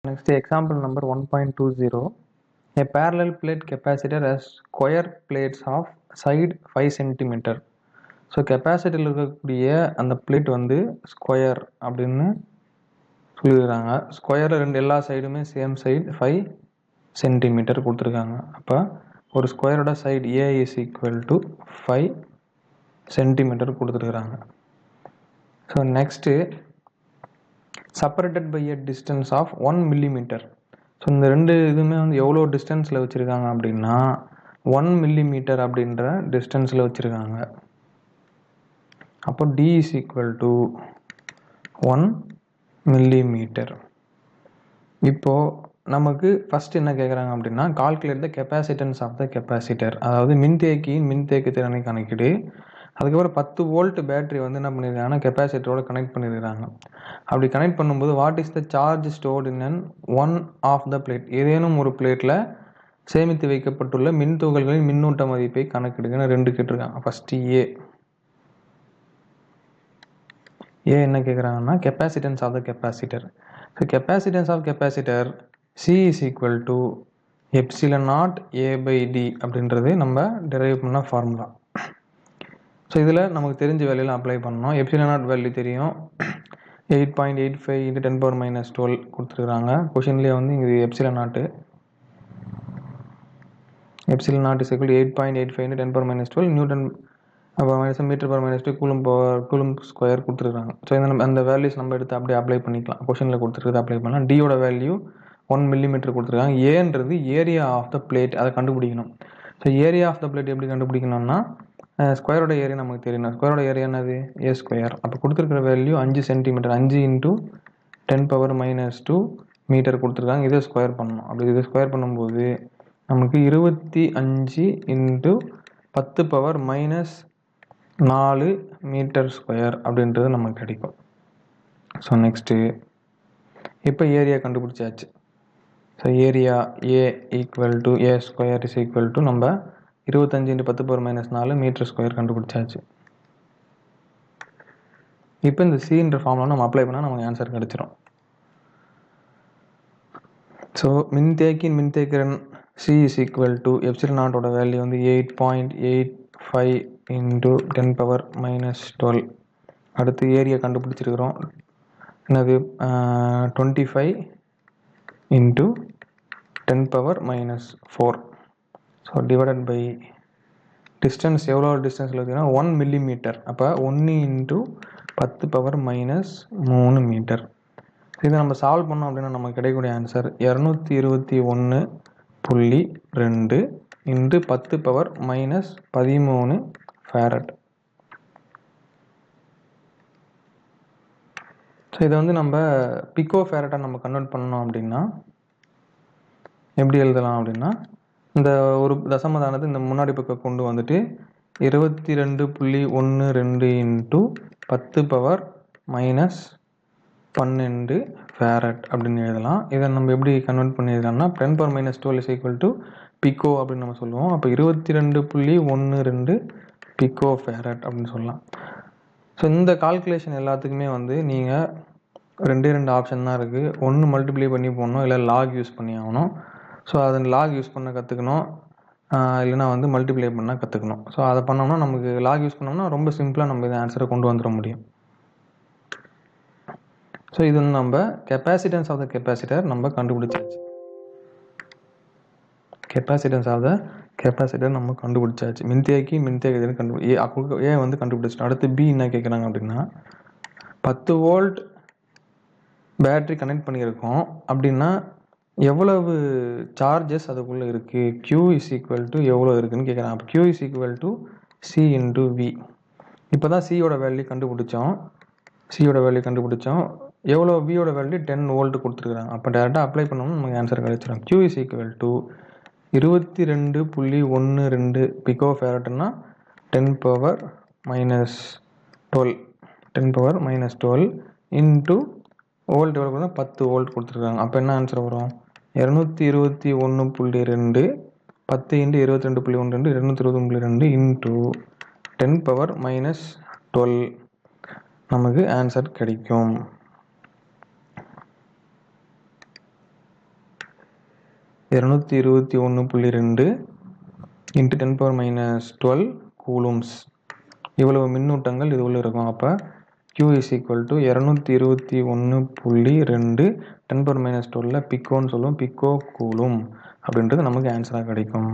Next example number 1.20. A parallel plate capacitor has square plates of side 5 cm. So கெப்பாசிட்டியில் இருக்கக்கூடிய அந்த plate வந்து square அப்படின்னு சொல்லியிருக்காங்க. ஸ்கொயரில் எல்லா சைடுமே சேம் சைடு 5 சென்டிமீட்டர் கொடுத்துருக்காங்க. அப்போ ஒரு ஸ்கொயரோட side A is equal to 5 centimetre கொடுத்துருக்குறாங்க. So next separated by a distance of 1 millimetre. So இந்த ரெண்டு இதுவுமே வந்து எவ்வளோ டிஸ்டன்ஸில் வச்சுருக்காங்க அப்படின்னா 1 மில்லிமீட்டர் அப்படின்ற டிஸ்டன்ஸில் வச்சுருக்காங்க. அப்போ D is equal to 1 millimetre. இப்போது நமக்கு ஃபஸ்ட் என்ன கேட்குறாங்க அப்படின்னா calculate the capacitance of the capacitor, அதாவது மின்தேக்கியின் மின்தேக்கு திறனை கணக்கிடு. அதுக்கப்புறம் 10 வோல்ட் பேட்டரி வந்து என்ன பண்ணியிருக்காங்கன்னா கெப்பாசிட்டரோட கனெக்ட் பண்ணியிருக்காங்க. அப்படி கனெக்ட் பண்ணும்போது what is the charge stored in one of the plate, ஏதேனும் ஒரு பிளேட்டில் சேமித்து வைக்கப்பட்டுள்ள மின் துகள்களின் மின்னூட்ட மதிப்பை கணக்கிடுங்கன்னு ரெண்டு கேட்டிருக்காங்க. ஃபஸ்ட்டு ஏ என்ன கேட்குறாங்கன்னா capacitance of the capacitor. So capacitance of capacitor C is equal to epsilon naught A by D அப்படின்றது நம்ம டெரைவ் பண்ண ஃபார்முலா. ஸோ இதில் நமக்கு தெரிஞ்ச வேல்யூலாம் அப்ளை பண்ணணும். எப்சிலன் நாட் வேல்யூ தெரியும், 8.85 × 10⁻12 கொடுத்துருக்குறாங்க. கொஷின்லேயே வந்து இங்கே epsilon naught is equal to 8.85 × 10⁻12 newton மீட்டர்/2 கூலும் ஸ்கொயர் கொடுத்துருக்காங்க. ஸோ அந்த வேல்யூஸ் நம்ம எடுத்து அப்படியே அப்ளை பண்ணிக்கலாம். கொஷனில் கொடுத்துருக்குறது அப்ளை பண்ணலாம். டியோட வேல்யூ 1 மில்லிமீட்டர் கொடுத்துருக்காங்க. ஏன்றது ஏரியா ஆஃப் த பிளேட், அதை கண்டுபிடிக்கணும். So area of the plate எப்படி கண்டுபிடிக்கணும்னா ஸ்கொயரோட ஏரியா நமக்கு தெரியணும். ஸ்கொயரோட ஏரியா என்னது ஏ ஸ்கொயர். அப்போ கொடுத்துருக்கிற வேல்யூ 5 சென்டிமீட்டர், 5 × 10⁻2 மீட்டர் கொடுத்துருக்காங்க. இதை ஸ்கொயர் பண்ணணும். அப்படி இதை ஸ்கொயர் பண்ணும்போது நமக்கு 25 × 10⁻4 மீட்டர் ஸ்கொயர் அப்படின்றது நமக்கு கிடைக்கும். ஸோ நெக்ஸ்ட்டு இப்போ ஏரியா கண்டுபிடிச்சாச்சு. So area A equal to A square is equal to நம்ம 25 × 10⁻4 மீட்டர் ஸ்கொயர் கண்டுபிடிச்சாச்சு. இப்போ இந்த சின்ற ஃபார்முலா நம்ம அப்ளை பண்ணால் நமக்கு ஆன்சர் கிடைச்சிரும். ஸோ மின்தேக்கியின் மின்தேக்கிறன் C is equal to epsilon நாட்டோட வேல்யூ வந்து 8.85 × 10⁻12. அடுத்து ஏரியா கண்டுபிடிச்சிருக்கிறோம். என்னது 25 × 10⁻4. ஸோ டிவைடட் பை டிஸ்டன்ஸ் எவ்வளோ டிஸ்டன்ஸில் இருக்குன்னா 1 மில்லிமீட்டர். அப்போ 1 × 10⁻3 மீட்டர். இதை நம்ம சால்வ் பண்ணோம் அப்படின்னா நமக்கு கிடைக்கக்கூடிய ஆன்சர் 221.2 × 10⁻13 ஃபேரட். ஸோ இதை வந்து நம்ம பிகோ ஃபேரட்டாக நம்ம கன்வெர்ட் பண்ணோம் அப்படின்னா எப்படி எழுதலாம் அப்படின்னா இந்த ஒரு தசமதானது இந்த முன்னாடி பக்கம் கொண்டு வந்துட்டு 22.12 × 10⁻12 ஃபேரட் அப்படின்னு எழுதலாம். இதை நம்ம எப்படி கன்வெர்ட் பண்ணிடலாம்னா 10⁻12 இஸ் ஈக்குவல் டு பிகோ அப்படின்னு நம்ம சொல்லுவோம். அப்போ 22.12 பிகோ ஃபேரட் அப்படின்னு சொல்லலாம். ஸோ இந்த கால்குலேஷன் எல்லாத்துக்குமே வந்து நீங்கள் ரெண்டு ஆப்ஷன் தான் இருக்குது. ஒன்று மல்டிப்ளை பண்ணி போடணும், இல்லை லாக் யூஸ் பண்ணி ஆகணும். ஸோ அதை லாக் யூஸ் பண்ண கற்றுக்கணும், இல்லைனா வந்து மல்டிப்ளை பண்ண கற்றுக்கணும். ஸோ அதை பண்ணோம்னா நமக்கு லாக் யூஸ் பண்ணோம்னா ரொம்ப சிம்பிளாக நம்ம இந்த ஆன்சரை கொண்டு வந்துட முடியும். ஸோ இது வந்து நம்ம கெப்பாசிட்டன்ஸ் ஆஃப் த கெப்பாசிட்டர் நம்ம கண்டுபிடிச்சாச்சு. கெப்பாசிட்டன்ஸ் ஆஃப் த கெப்பாசிட்டர் நம்ம கண்டுபிடிச்சாச்சு. மின்தேக்கி ஏ வந்து கண்டுபிடிச்சிட்டோம். அடுத்து பி என்ன கேட்குறாங்க அப்படின்னா 10 வோல்ட் பேட்ரி கனெக்ட் பண்ணியிருக்கோம் அப்படின்னா எவ்வளவு சார்ஜஸ் அதுக்குள்ளே இருக்குது, Q இஸ் ஈக்குவல் டு எவ்வளோ இருக்குதுன்னு கேட்குறாங்க. அப்போ Q is equal to C × V. இப்போ தான் சியோட வேல்யூ கண்டுபிடிச்சோம். எவ்வளோ வியோட வேல்யூ 10 வோல்ட் கொடுத்துருக்குறாங்க. அப்போ டேரெக்டாக அப்ளை பண்ணோம்னா நமக்கு ஆன்சர் கிடைச்சிடும். Q is equal to 22.12 pico ஃபேரட்னா 10⁻12 இன்ட்டு வோல்ட் எவ்வளோ கொடுத்தா 10 வோல்ட் கொடுத்துருக்காங்க. அப்போ என்ன ஆன்சர் வரும் 221.2 10 × 22.12 221.2 இன்ட்டு 10⁻12 நமக்கு ஆன்சர் கிடைக்கும். 221.2 இன்ட்டு 10⁻12 கூலும்ஸ். இவ்வளவு மின்னூட்டங்கள் இது உள்ள இருக்கும். அப்போ Q இஸ் ஈக்குவல் டு 221.2 10⁻12 பிக்கோன்னு சொல்லுவோம், பிக்கோ கூலும் அப்படின்றது நமக்கு ஆன்சராக கிடைக்கும்.